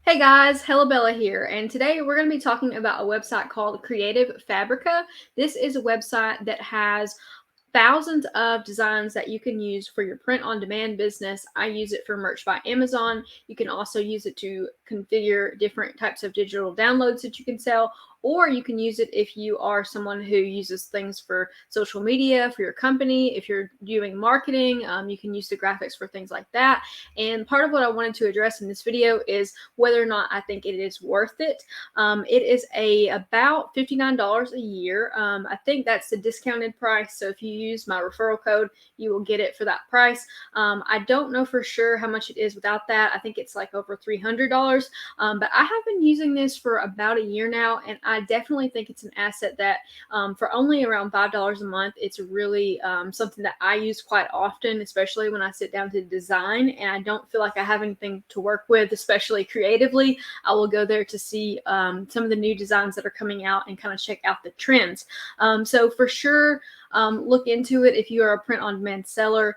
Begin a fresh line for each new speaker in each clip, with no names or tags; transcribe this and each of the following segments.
Hey guys, Bella here, and today we're going to be talking about a website called Creative Fabrica. This is a website that has thousands of designs that you can use for your print on demand business. I use it for merch by Amazon. You can also use it to configure different types of digital downloads that you can sell, or you can use it if you are someone who uses things for social media for your company. If you're doing marketing, you can use the graphics for things like that. And part of what I wanted to address in this video is whether or not I think it is worth it. It is about $59 a year. I think that's the discounted price. So if you use my referral code, you will get it for that price. I don't know for sure how much it is without that. I think it's like over $300. But I have been using this for about a year now, and I definitely think it's an asset that for only around $5 a month, it's really something that I use quite often, especially when I sit down to design and I don't feel like I have anything to work with, especially creatively. I will go there to see some of the new designs that are coming out and kind of check out the trends. So for sure, look into it if you are a print-on-demand seller.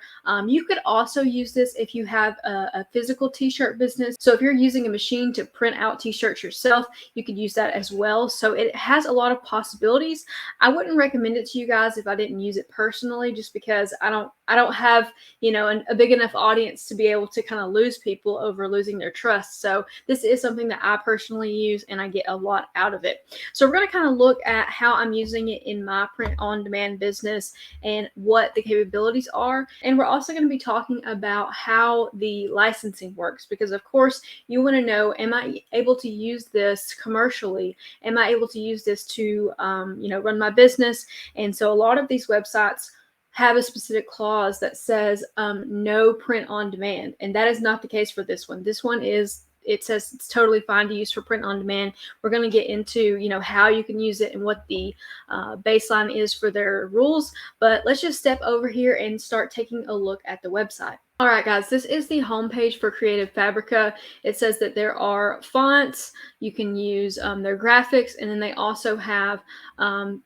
You could also use this if you have a physical t-shirt business. So if you're using a machine to print out t-shirts yourself, you could use that as well. So it has a lot of possibilities. I wouldn't recommend it to you guys if I didn't use it personally, just because I don't have, a big enough audience to be able to kind of lose people over losing their trust. So this is something that I personally use and I get a lot out of it. So we're going to kind of look at how I'm using it in my print-on-demand business and what the capabilities are. And we're also going to be talking about how the licensing works, because of course you want to know, am I able to use this commercially? Am I able to use this to run my business? And so a lot of these websites have a specific clause that says no print on demand, and that is not the case for this one. This one it says it's totally fine to use for print on demand. We're going to get into how you can use it and what the baseline is for their rules, but let's just step over here and start taking a look at the website. All right, guys, this is the homepage for Creative Fabrica. It says that there are fonts, you can use their graphics, and then they also have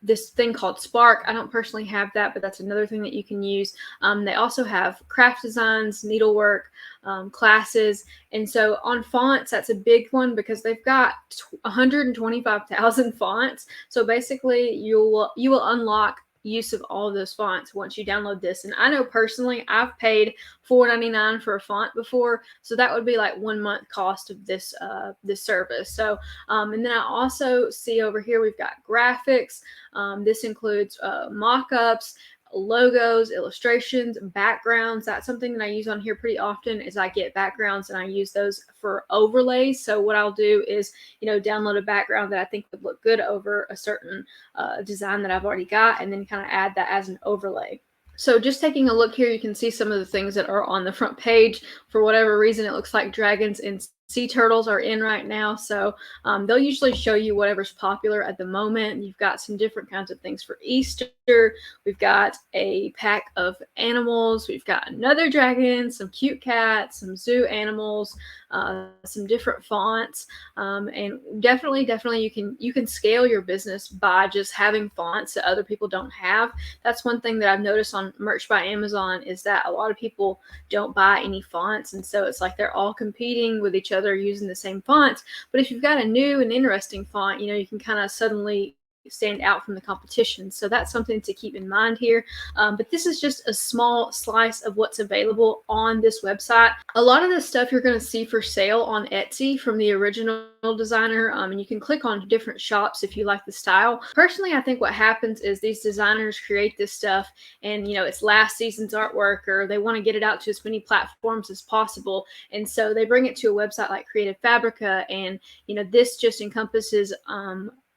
this thing called Spark. I don't personally have that, but that's another thing that you can use. They also have craft designs, needlework, classes, and so on fonts, that's a big one because they've got 125,000 fonts. So basically, you will unlock use of all of those fonts once you download this. And I know personally I've paid $4.99 for a font before, so that would be like 1 month cost of this service. So and then I also see over here we've got graphics. This includes mock-ups, logos, illustrations, backgrounds. That's something that I use on here pretty often, is I get backgrounds and I use those for overlays. So what I'll do is download a background that I think would look good over a certain design that I've already got, and then kind of add that as an overlay. So just taking a look here, you can see some of the things that are on the front page. For whatever reason, it looks like dragons and sea turtles are in right now. So they'll usually show you whatever's popular at the moment. You've got some different kinds of things for Easter. We've got a pack of animals. We've got another dragon, some cute cats, some zoo animals, some different fonts, and definitely you can scale your business by just having fonts that other people don't have. That's one thing that I've noticed on merch by Amazon, is that a lot of people don't buy any fonts, and so it's like they're all competing with each other using the same fonts. But if you've got a new and interesting font, you can kind of suddenly stand out from the competition. So that's something to keep in mind here. But this is just a small slice of what's available on this website. A lot of this stuff you're going to see for sale on Etsy from the original designer, and you can click on different shops if you like the style. Personally, I think what happens is these designers create this stuff and it's last season's artwork, or they want to get it out to as many platforms as possible, and so they bring it to a website like Creative Fabrica, and this just encompasses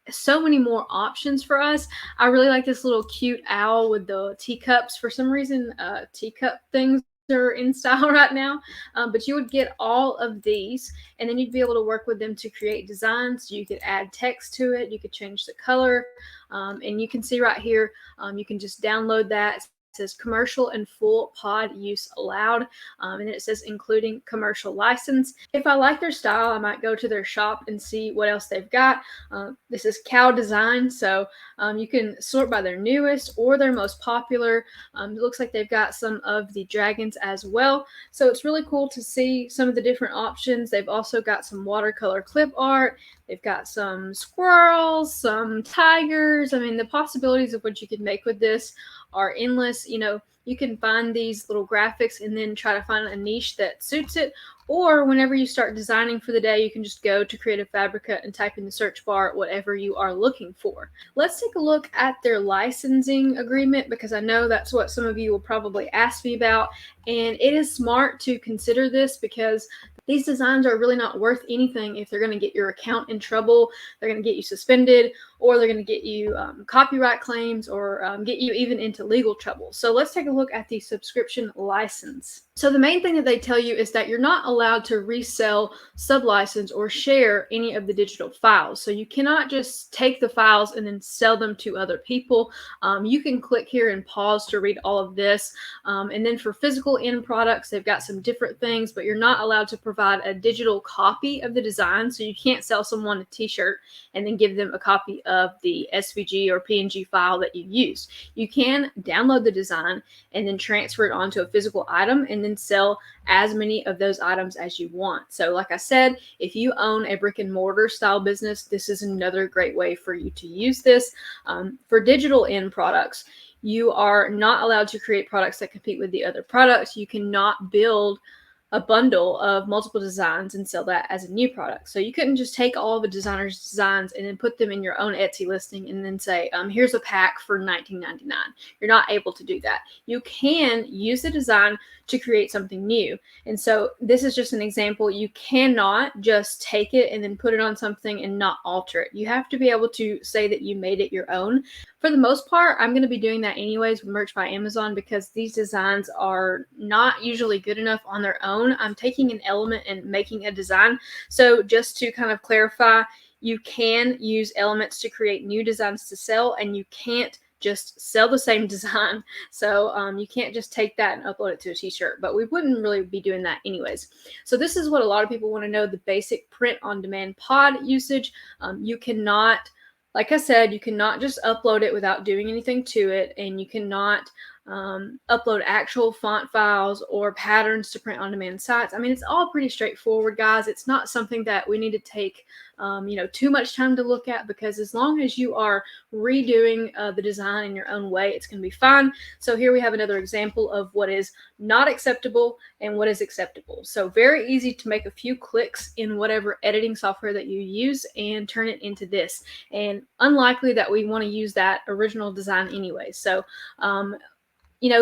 so many more options for us. I really like this little cute owl with the teacups. For some reason, teacup things are in style right now, but you would get all of these, and then you'd be able to work with them to create designs. You could add text to it, you could change the color, and you can see right here, you can just download that. says commercial and full pod use allowed, and then it says including commercial license. If I like their style, I might go to their shop and see what else they've got. This is cow design, so you can sort by their newest or their most popular. It looks like they've got some of the dragons as well, so it's really cool to see some of the different options. They've also got some watercolor clip art. They've got some squirrels, some tigers. I mean, the possibilities of what you can make with this are endless. You can find these little graphics and then try to find a niche that suits it. Or whenever you start designing for the day, you can just go to Creative Fabrica and type in the search bar whatever you are looking for. Let's take a look at their licensing agreement, because I know that's what some of you will probably ask me about. And it is smart to consider this, because these designs are really not worth anything if they're going to get your account in trouble, they're going to get you suspended, or they're going to get you copyright claims, or get you even into legal trouble. So let's take a look at the subscription license. So the main thing that they tell you is that you're not allowed to resell, sublicense, or share any of the digital files. So you cannot just take the files and then sell them to other people. You can click here and pause to read all of this. And then for physical end products, they've got some different things, but you're not allowed to provide a digital copy of the design. So you can't sell someone a t-shirt and then give them a copy of the SVG or PNG file that you used. You can download the design and then transfer it onto a physical item and then sell as many of those items as you want. So like I said, if you own a brick and mortar style business, this is another great way for you to use this. For digital end products, you are not allowed to create products that compete with the other products. You cannot build a bundle of multiple designs and sell that as a new product. So you couldn't just take all of a designer's designs and then put them in your own Etsy listing and then say, here's a pack for $19.99. You're not able to do that. You can use the design to create something new. And so this is just an example. You cannot just take it and then put it on something and not alter it. You have to be able to say that you made it your own. For the most part, I'm going to be doing that anyways with Merch by Amazon, because these designs are not usually good enough on their own. I'm taking an element and making a design. So just to kind of clarify, you can use elements to create new designs to sell, and you can't just sell the same design. So you can't just take that and upload it to a t-shirt, but we wouldn't really be doing that anyways. So this is what a lot of people want to know, the basic print on demand pod usage. You cannot, like I said, you cannot just upload it without doing anything to it, and you cannot upload actual font files or patterns to print on demand sites. I mean, it's all pretty straightforward, guys. It's not something that we need to take too much time to look at, because as long as you are redoing the design in your own way, it's going to be fine. So here we have another example of what is not acceptable and what is acceptable. So very easy to make a few clicks in whatever editing software that you use and turn it into this. And unlikely that we want to use that original design anyway. So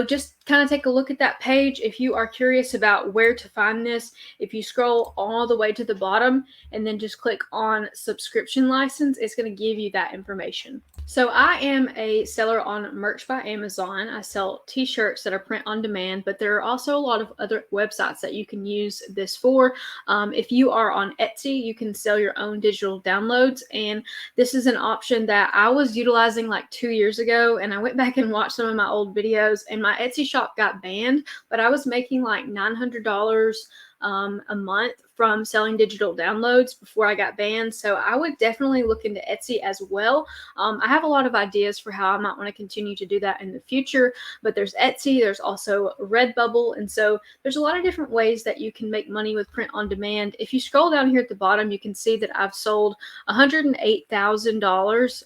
just kind of take a look at that page. If you are curious about where to find this, if you scroll all the way to the bottom and then just click on subscription license, it's going to give you that information. So I am a seller on Merch by Amazon. I sell t-shirts that are print on demand, but there are also a lot of other websites that you can use this for. If you are on Etsy, you can sell your own digital downloads, and this is an option that I was utilizing like 2 years ago, and I went back and watched some of my old videos, and my Etsy shop got banned, but I was making like $900 a month from selling digital downloads before I got banned. So I would definitely look into Etsy as well. I have a lot of ideas for how I might want to continue to do that in the future, but there's Etsy, there's also Redbubble, and so there's a lot of different ways that you can make money with print on demand. If you scroll down here at the bottom, you can see that I've sold $108,000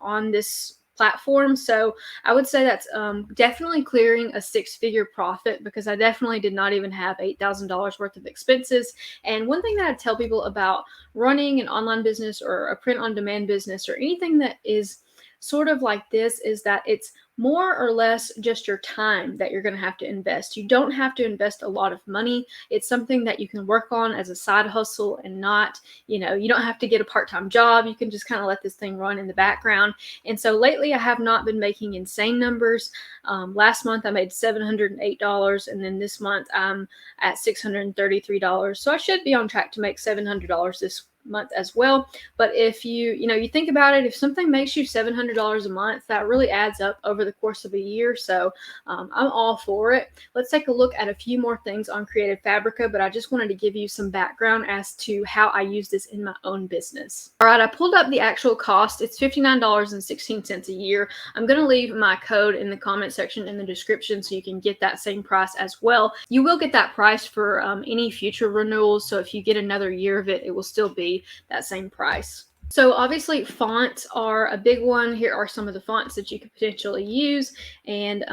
on this platform. So I would say that's definitely clearing a six-figure profit, because I definitely did not even have $8,000 worth of expenses. And one thing that I tell people about running an online business or a print on demand business or anything that is sort of like this is that it's more or less just your time that you're going to have to invest. You don't have to invest a lot of money. It's something that you can work on as a side hustle and not, you don't have to get a part-time job. You can just kind of let this thing run in the background. And so lately I have not been making insane numbers. Last month I made $708, and then this month I'm at $633. So I should be on track to make $700 month as well. But if you think about it, if something makes you $700 a month, that really adds up over the course of a year. So I'm all for it. Let's take a look at a few more things on Creative Fabrica, but I just wanted to give you some background as to how I use this in my own business. All right, I pulled up the actual cost. It's $59.16 a year. I'm going to leave my code in the comment section in the description so you can get that same price as well. You will get that price for any future renewals. So if you get another year of it, it will still be that same price. So obviously fonts are a big one. Here are some of the fonts that you could potentially use. And,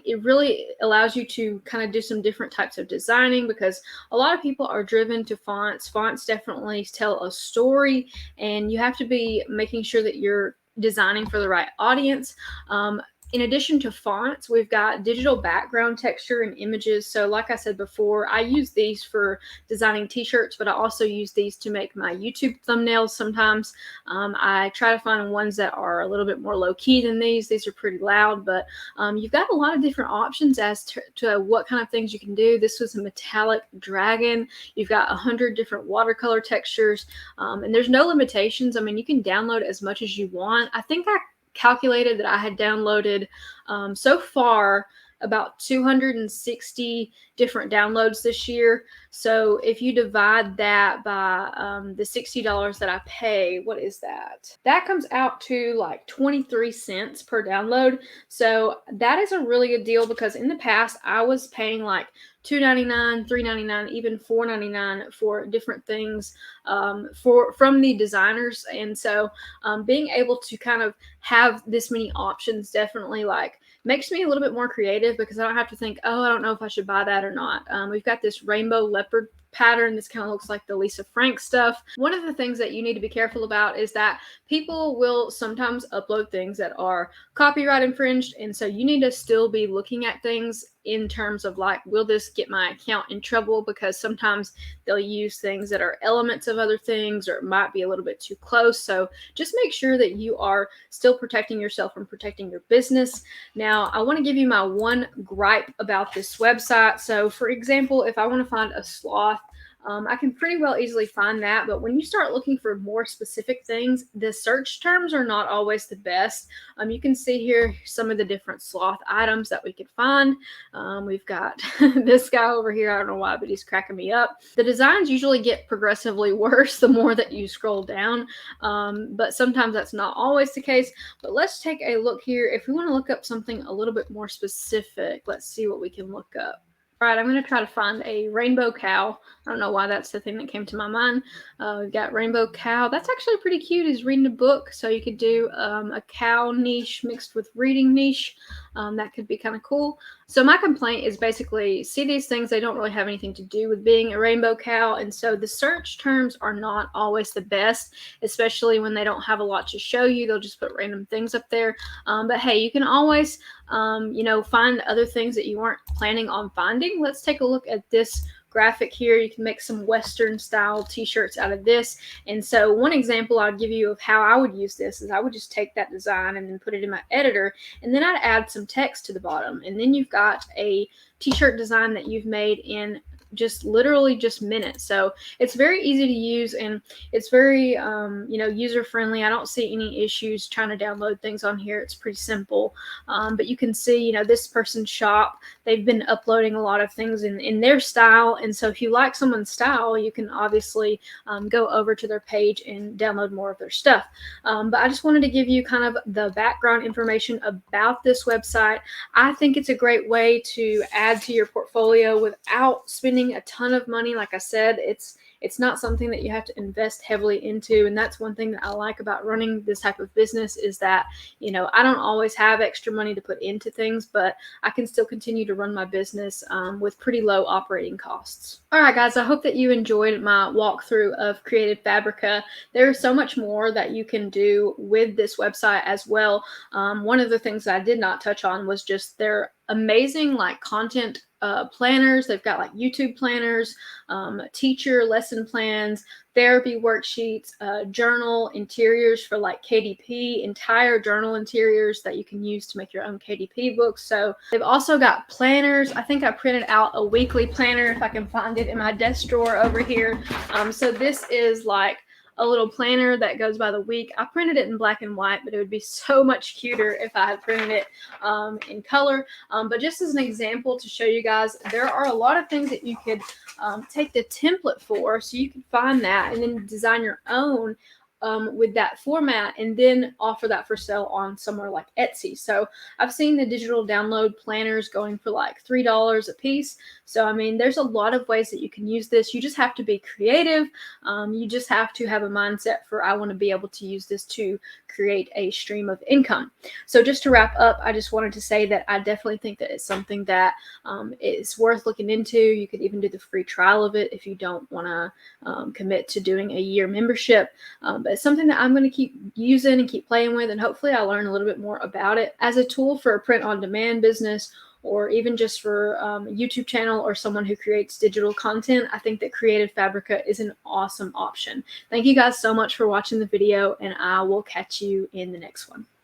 it really allows you to kind of do some different types of designing, because a lot of people are driven to fonts. Fonts definitely tell a story, and you have to be making sure that you're designing for the right audience. In addition to fonts, we've got digital background texture and images. So like I said before, I use these for designing t-shirts, but I also use these to make my YouTube thumbnails sometimes. I try to find ones that are a little bit more low-key than these. These are pretty loud, but you've got a lot of different options as to what kind of things you can do. This was a metallic dragon. You've got 100 different watercolor textures, and there's no limitations. I mean, you can download as much as you want. I think I calculated that I had downloaded so far about 260 different downloads this year. So if you divide that by the $60 that I pay, what is that? That comes out to like 23 cents per download. So that is a really good deal, because in the past I was paying like $2.99, $3.99, even $4.99 for different things from the designers. And so being able to kind of have this many options definitely makes me a little bit more creative, because I don't have to think, oh, I don't know if I should buy that or not. We've got this rainbow leopard pattern. This kind of looks like the Lisa Frank stuff. One of the things that you need to be careful about is that people will sometimes upload things that are copyright infringed, and so you need to still be looking at things in terms of will this get my account in trouble, because sometimes they'll use things that are elements of other things, or it might be a little bit too close. So just make sure that you are still protecting yourself and protecting your business. Now, I want to give you my one gripe about this website. So for example, if I want to find a sloth, I can pretty well easily find that, but when you start looking for more specific things, the search terms are not always the best. You can see here some of the different sloth items that we could find. We've got this guy over here. I don't know why, but he's cracking me up. The designs usually get progressively worse the more that you scroll down, but sometimes that's not always the case. But let's take a look here. If we want to look up something a little bit more specific, let's see what we can look up. All right, I'm going to try to find a rainbow cow. I don't know why that's the thing that came to my mind. We've got rainbow cow. That's actually pretty cute. He's reading a book, so you could do a cow niche mixed with reading niche. That could be kind of cool. So my complaint is basically, see these things, they don't really have anything to do with being a rainbow cow, and so the search terms are not always the best, especially when they don't have a lot to show you. They'll just put random things up there. But hey, you can always find other things that you weren't planning on finding. Let's take a look at this graphic here. You can make some Western style t-shirts out of this. And so one example I'll give you of how I would use this is I would just take that design and then put it in my editor, and then I'd add some text to the bottom, and then you've got a t-shirt design that you've made in literally just minutes. So it's very easy to use, and it's very user friendly. I don't see any issues trying to download things on here. It's pretty simple. But you can see this person's shop, they've been uploading a lot of things in their style, and so if you like someone's style, you can obviously go over to their page and download more of their stuff. But I just wanted to give you kind of the background information about this website. I think it's a great way to add to your portfolio without spending a ton of money. Like I said, it's not something that you have to invest heavily into, and that's one thing that I like about running this type of business is that I don't always have extra money to put into things, but I can still continue to run my business with pretty low operating costs. All right, guys, I hope that you enjoyed my walkthrough of Creative Fabrica. There's so much more that you can do with this website as well. One of the things that I did not touch on was just their amazing content planners. They've got YouTube planners, teacher lesson plans, therapy worksheets, journal interiors for KDP, entire journal interiors that you can use to make your own KDP books. So they've also got planners. I think I printed out a weekly planner if I can find it in my desk drawer over here. So this is a little planner that goes by the week. I printed it in black and white, but it would be so much cuter if I had printed it in color. But just as an example to show you guys, there are a lot of things that you could take the template for, so you can find that and then design your own with that format and then offer that for sale on somewhere like Etsy. So I've seen the digital download planners going for like $3 a piece. So I mean, there's a lot of ways that you can use this. You just have to be creative. You just have to have a mindset for, I want to be able to use this to create a stream of income. So just to wrap up, I just wanted to say that I definitely think that it's something that is worth looking into. You could even do the free trial of it if you don't want to commit to doing a year membership. But it's something that I'm going to keep using and keep playing with, and hopefully I learn a little bit more about it as a tool for a print-on-demand business, or even just for a YouTube channel or someone who creates digital content. I think that Creative Fabrica is an awesome option. Thank you guys so much for watching the video, and I will catch you in the next one.